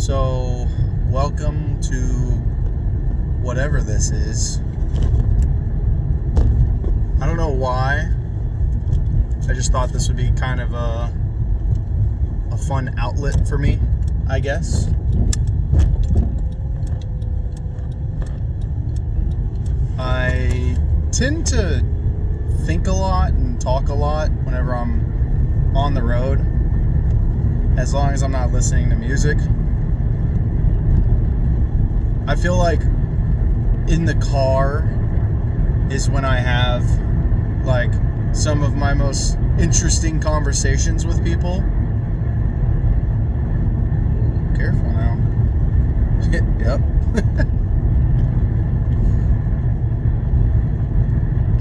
So, welcome to whatever this is. I don't know why. I just thought this would be kind of a fun outlet for me, I guess. I tend to think a lot and talk a lot whenever I'm on the road, as long as I'm not listening to music. I feel like in the car is when I have like some of my most interesting conversations with people. Careful now. Yep.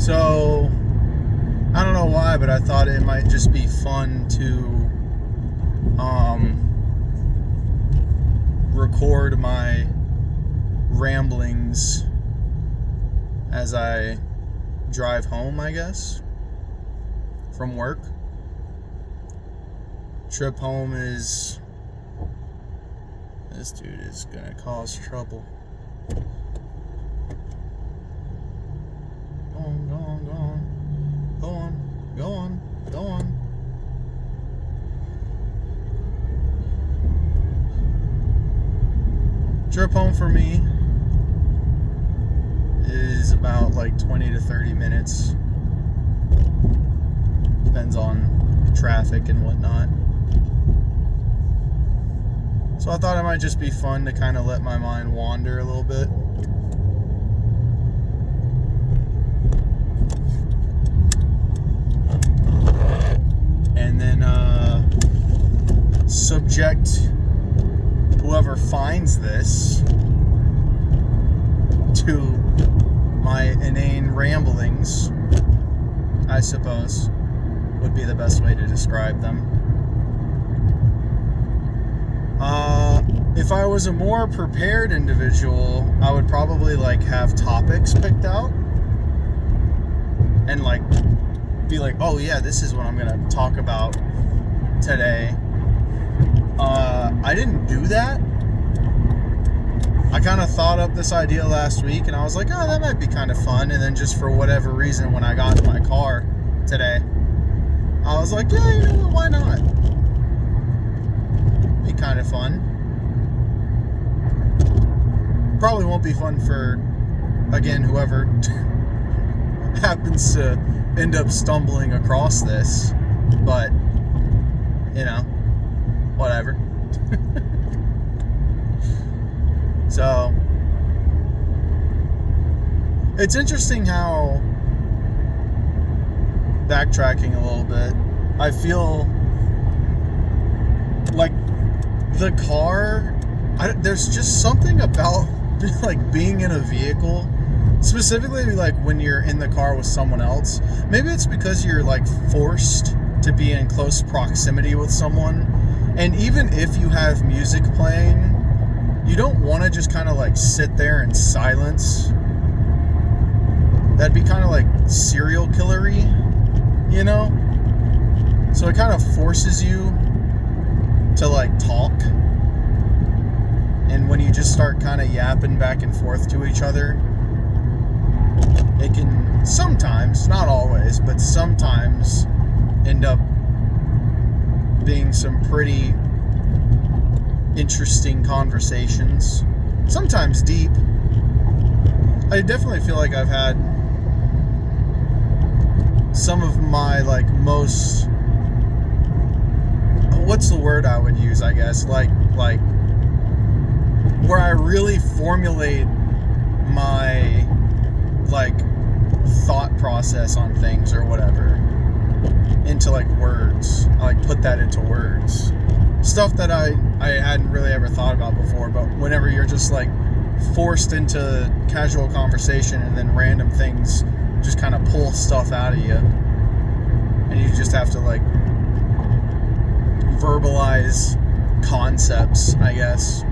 So, I don't know why, but I thought it might just be fun to record my ramblings as I drive home, I guess, from work. Trip home is... This dude is gonna cause trouble. Go on. Trip home for me is about like 20 to 30 minutes. Depends on traffic and whatnot. So I thought it might just be fun to kind of let my mind wander a little bit. And then subject whoever finds this to my inane ramblings, I suppose, would be the best way to describe them. If I was a more prepared individual, I would probably have topics picked out and be like, oh yeah, this is what I'm gonna talk about today. I didn't do that. I kind of thought up this idea last week and I was like, oh, that might be kind of fun. And then just for whatever reason, when I got in my car today, I was like, yeah, you know what, why not? Be kind of fun. Probably won't be fun for, again, whoever happens to end up stumbling across this, but, you know, whatever. So, it's interesting how, backtracking a little bit, I feel like the car, there's just something about being in a vehicle, specifically when you're in the car with someone else. Maybe it's because you're forced to be in close proximity with someone, and even if you have music playing, you don't want to just kind of sit there in silence. That'd be kind of serial killery, you know? So it kind of forces you to talk. And when you just start kind of yapping back and forth to each other, it can sometimes, not always, but sometimes end up being some pretty interesting conversations. Sometimes deep. I definitely feel like I've had some of my most, what's the word I would use, I guess, where I really formulate my thought process on things or whatever into words. I put that into words. Stuff that I hadn't really ever thought about before, but whenever you're just forced into casual conversation and then random things just kind of pull stuff out of you and you just have to verbalize concepts, I guess.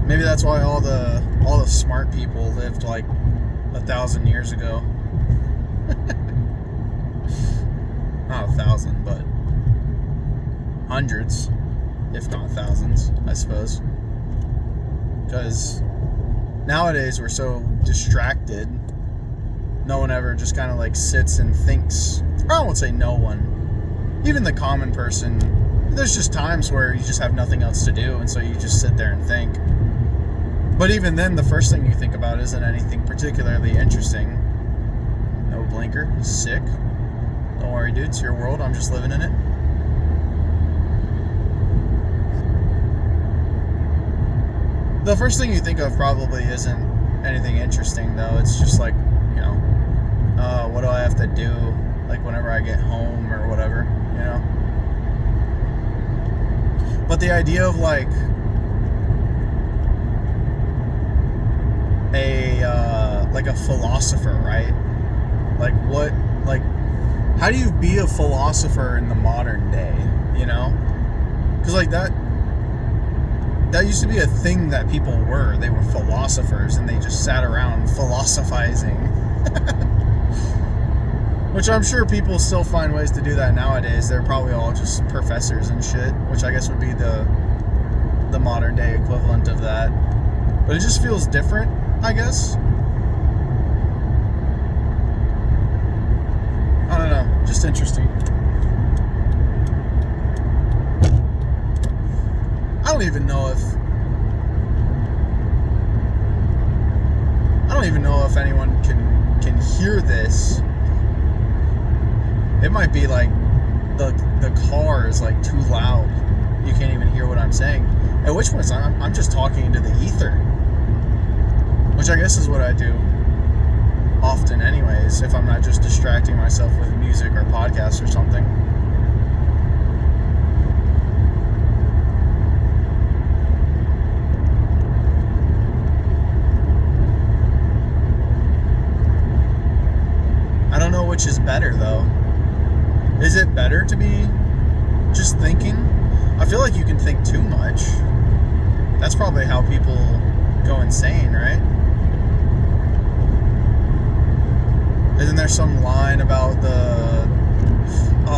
Maybe that's why all the smart people lived 1,000 years ago. not 1,000, but hundreds, if not thousands, I suppose. Because nowadays we're so distracted, no one ever just kind of like sits and thinks. I won't say no one, even the common person. There's just times where you just have nothing else to do, and so you just sit there and think. But even then, the first thing you think about isn't anything particularly interesting. No blinker. Sick. Don't worry, dude. It's your world. I'm just living in it. The first thing you think of probably isn't anything interesting, though. It's just like, you know, what do I have to do, like, whenever I get home or whatever, you know? But the idea of, like, a philosopher, right? Like, what, like, how do you be a philosopher in the modern day, you know? Because, like, that used to be a thing that people were. They were philosophers, and they just sat around philosophizing. Which I'm sure people still find ways to do that nowadays. They're probably all just professors and shit, which I guess would be the modern day equivalent of that. But it just feels different, I guess. I don't know. Just interesting. I don't even know if anyone can hear this. It might be like the car is like too loud. You can't even hear what I'm saying. At which point I'm just talking into the ether, which I guess is what I do often anyways, if I'm not just distracting myself with music or podcasts or something. I don't know which is better, though. Is it better to be just thinking? I feel like you can think too much. That's probably how people go insane, right? Isn't there some line about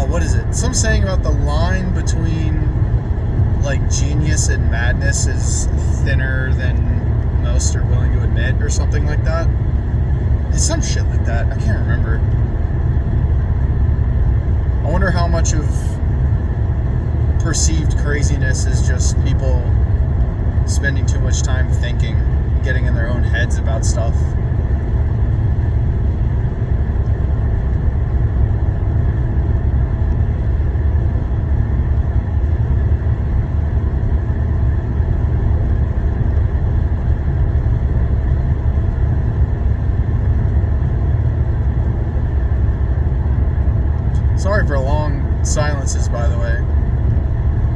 what is it? Some saying about the line between, like, genius and madness is thinner than most are willing to admit, or something like that. It's some shit like that. I can't remember. I wonder how much of perceived craziness is just people spending too much time thinking, getting in their own heads about stuff. Sorry for long silences, by the way.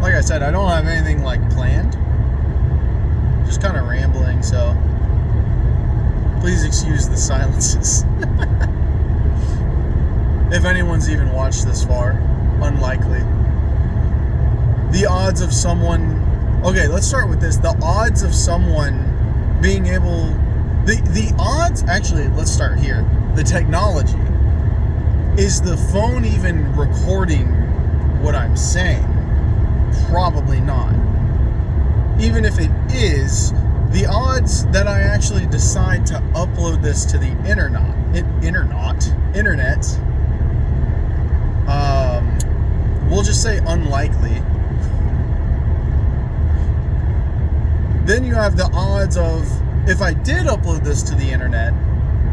Like I said, I don't have anything, like, planned. Just kind of rambling, so please excuse the silences. If anyone's even watched this far, unlikely. The odds of someone... Okay, let's start with this. The odds of someone being able... The odds... Actually, let's start here. The technology. Is the phone even recording what I'm saying? Probably not. Even if it is, the odds that I actually decide to upload this to the internet, we'll just say unlikely. Then you have the odds of, if I did upload this to the internet,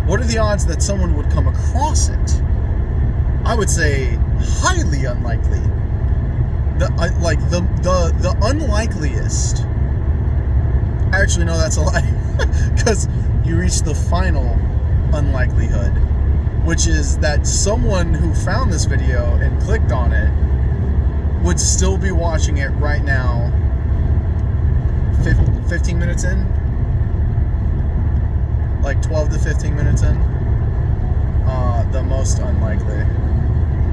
what are the odds that someone would come across it? I would say highly unlikely. The unlikeliest. Actually, no, that's a lie. Because you reach the final unlikelihood, which is that someone who found this video and clicked on it would still be watching it right now, 15 minutes in? Like 12 to 15 minutes in? The most unlikely.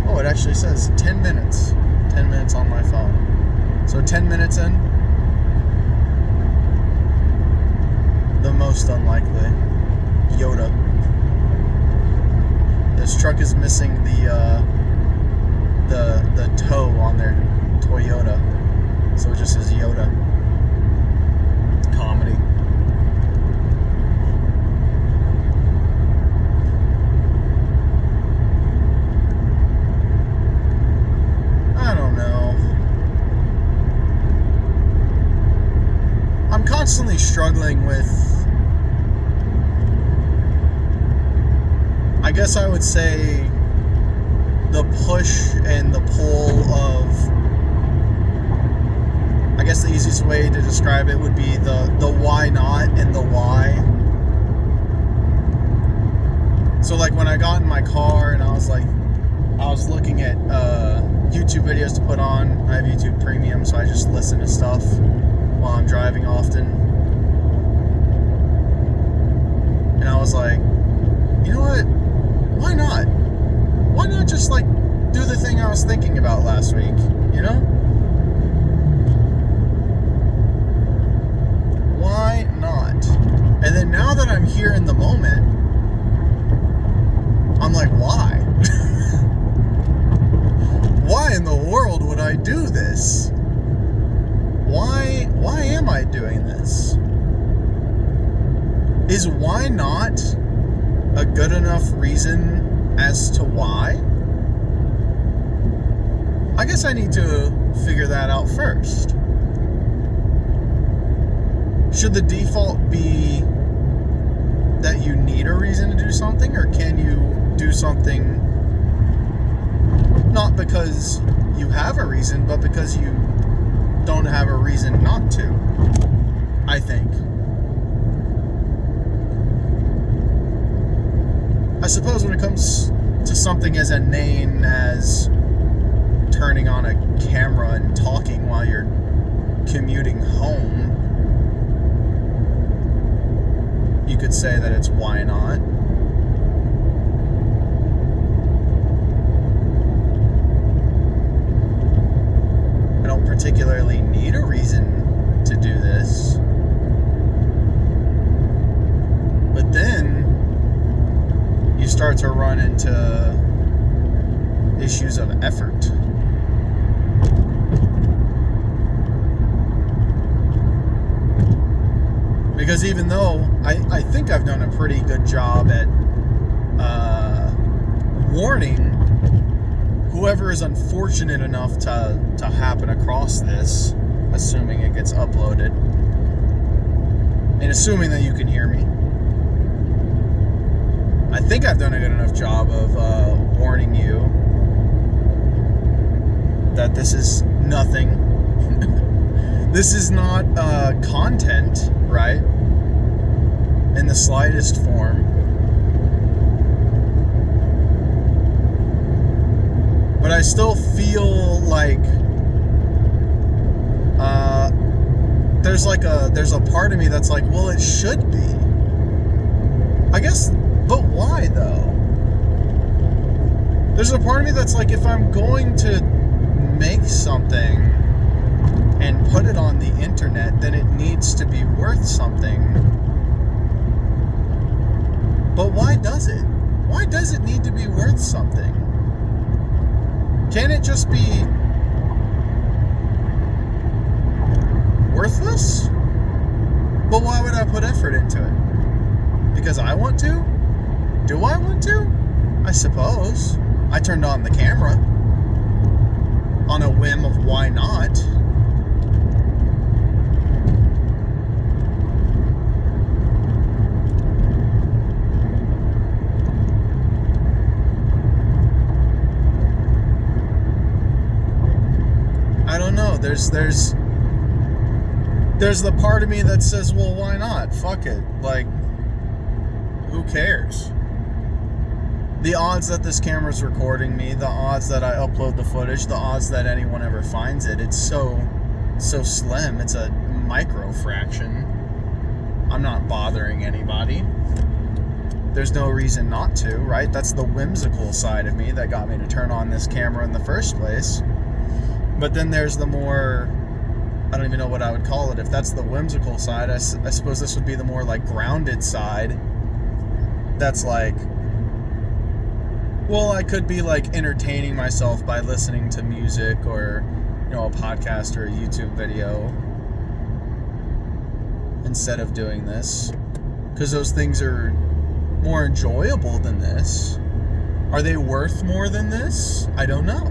Oh, it actually says 10 minutes. 10 minutes on my phone. So 10 minutes in, the most unlikely. Yoda. This truck is missing the the toe on their Toyota, so it just says Yoda. Comedy. I don't know. I'm constantly struggling with, I guess I would say, the push and the pull of, I guess the easiest way to describe it would be the why not and the why. So like when I got in my car and I was looking at YouTube videos to put on. I have YouTube Premium, so I just listen to stuff while I'm driving often. And I was like, you know what? Why not? Why not just like do the thing I was thinking about last week, you know? Why not? And then now that I'm here in the moment, I'm like, why? Why in the world would I do this? Why am I doing this? Is why not a good enough reason as to why? I guess I need to figure that out first. Should the default be that you need a reason to do something, or can you do something not because you have a reason, but because you don't have a reason not to? I think. I suppose when it comes to something as inane as turning on a camera and talking while you're commuting home, you could say that it's why not. I don't particularly need a reason to do this. But then you start to run into issues of effort. Because even though I think I've done a pretty good job at warning whoever is unfortunate enough to happen across this, assuming it gets uploaded, and assuming that you can hear me, I think I've done a good enough job of warning you that this is nothing. This is not content, right? In the slightest form. But I still feel like there's a part of me that's like, well, it should be. I guess, but why though? There's a part of me that's like, if I'm going to make something and put it on the internet, then it needs to be worth something. But why does it? Why does it need to be worth something? Can it just be worthless? But why would I put effort into it? Because I want to? Do I want to? I suppose. I turned on the camera on a whim of why not. I don't know. There's the part of me that says, well, why not? Fuck it. Like, who cares? The odds that this camera's recording me, the odds that I upload the footage, the odds that anyone ever finds it, it's so slim. It's a micro fraction. I'm not bothering anybody. There's no reason not to, right? That's the whimsical side of me that got me to turn on this camera in the first place. But then there's the more, I don't even know what I would call it. If that's the whimsical side, I suppose this would be the more like grounded side. That's like, Well, I could be like entertaining myself by listening to music or, a podcast or a YouTube video instead of doing this. Because those things are more enjoyable than this. Are they worth more than this? I don't know.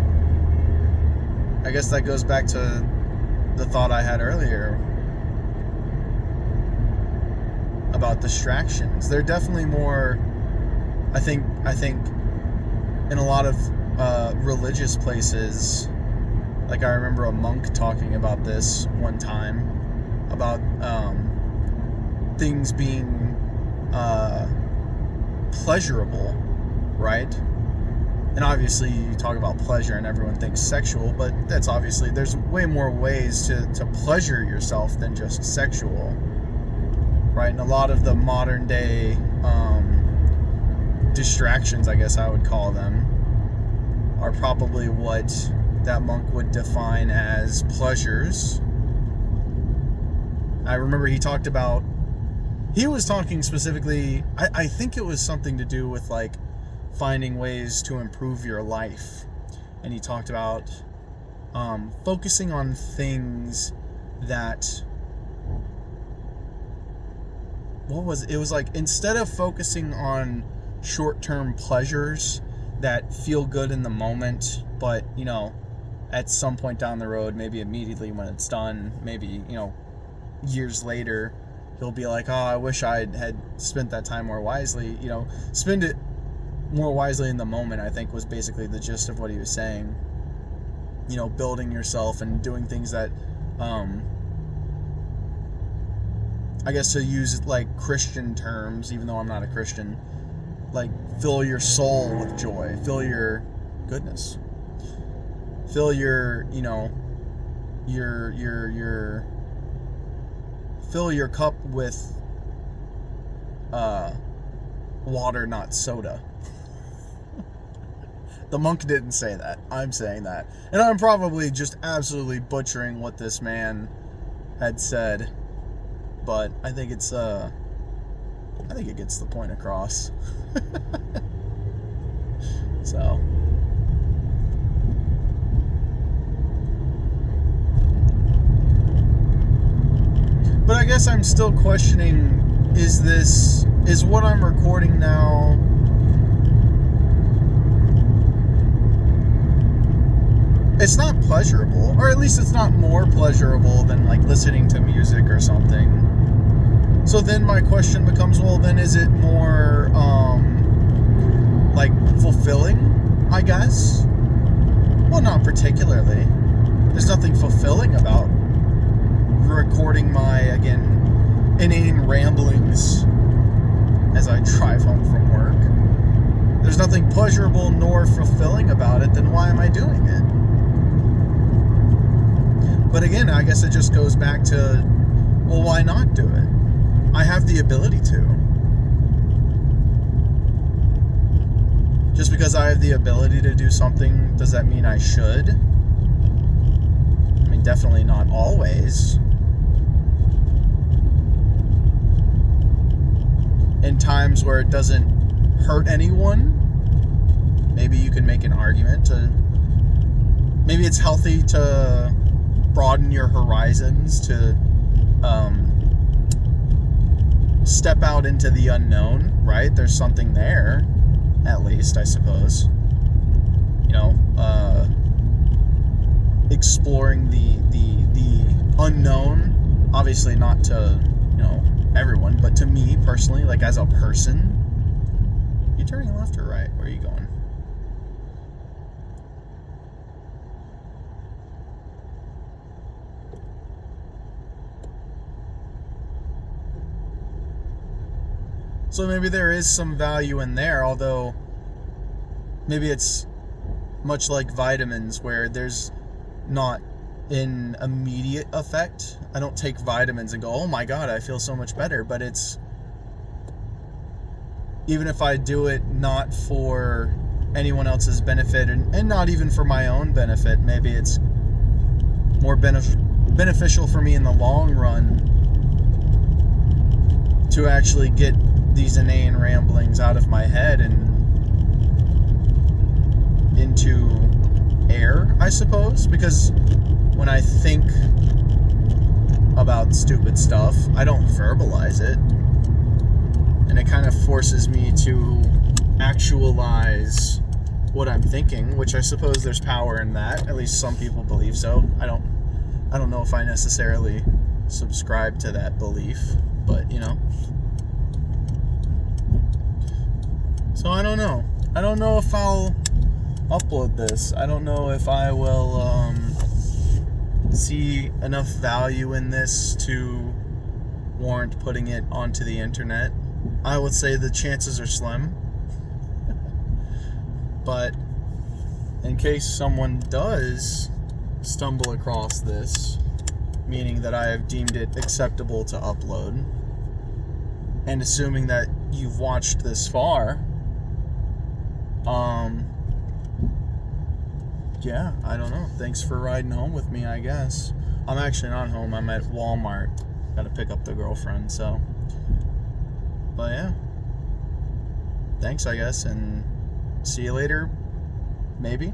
I guess that goes back to the thought I had earlier about distractions. They're definitely more, I think in a lot of religious places, like I remember a monk talking about this one time, about things being pleasurable, right? And obviously you talk about pleasure and everyone thinks sexual, but that's obviously, there's way more ways to pleasure yourself than just sexual, right? And a lot of the modern day distractions, I guess I would call them, are probably what that monk would define as pleasures. I remember he was talking specifically, I think it was something to do with like finding ways to improve your life. And he talked about focusing on things that, it was like, instead of focusing on short-term pleasures that feel good in the moment, but at some point down the road, maybe immediately when it's done, maybe years later, you'll be like, oh, I wish I had spent that time more wisely. Spend it more wisely in the moment, I think was basically the gist of what he was saying. Building yourself and doing things that I guess, to use like Christian terms, even though I'm not a Christian, like fill your soul with joy, fill your goodness, fill your fill your cup with water, not soda. The monk didn't say that. I'm saying that. And I'm probably just absolutely butchering what this man had said. But I think it gets the point across. So. But I guess I'm still questioning, is what I'm recording now it's not pleasurable, or at least it's not more pleasurable than like listening to music or something. So then my question becomes, well, then is it more like fulfilling, I guess? Well, not particularly. There's nothing fulfilling about recording my, again, inane ramblings as I drive home from work. There's nothing pleasurable nor fulfilling about it, then why am I doing it? But again, I guess it just goes back to, well, why not do it? I have the ability to. Just because I have the ability to do something, does that mean I should? I mean, definitely not always. In times where it doesn't hurt anyone, maybe you can make an argument to, maybe it's healthy to broaden your horizons, to step out into the unknown, right? There's something there, at least, I suppose. Exploring the unknown, obviously not to, everyone, but to me personally, like as a person. You turning left or right? Where are you going? So maybe there is some value in there, although maybe it's much like vitamins where there's not an immediate effect. I don't take vitamins and go, oh my God, I feel so much better. But it's, even if I do it not for anyone else's benefit and not even for my own benefit, maybe it's more beneficial for me in the long run to actually get these inane ramblings out of my head and into air, I suppose, because when I think about stupid stuff, I don't verbalize it, and it kind of forces me to actualize what I'm thinking, which I suppose there's power in that. At least some people believe so. I don't know if I necessarily subscribe to that belief, but you know. So I don't know. I don't know if I'll upload this. I don't know if I will see enough value in this to warrant putting it onto the internet. I would say the chances are slim. But in case someone does stumble across this, meaning that I have deemed it acceptable to upload, and assuming that you've watched this far, yeah, I don't know. Thanks for riding home with me, I guess. I'm actually not home. I'm at Walmart. Gotta pick up the girlfriend, so. But yeah. Thanks, I guess, and see you later. Maybe.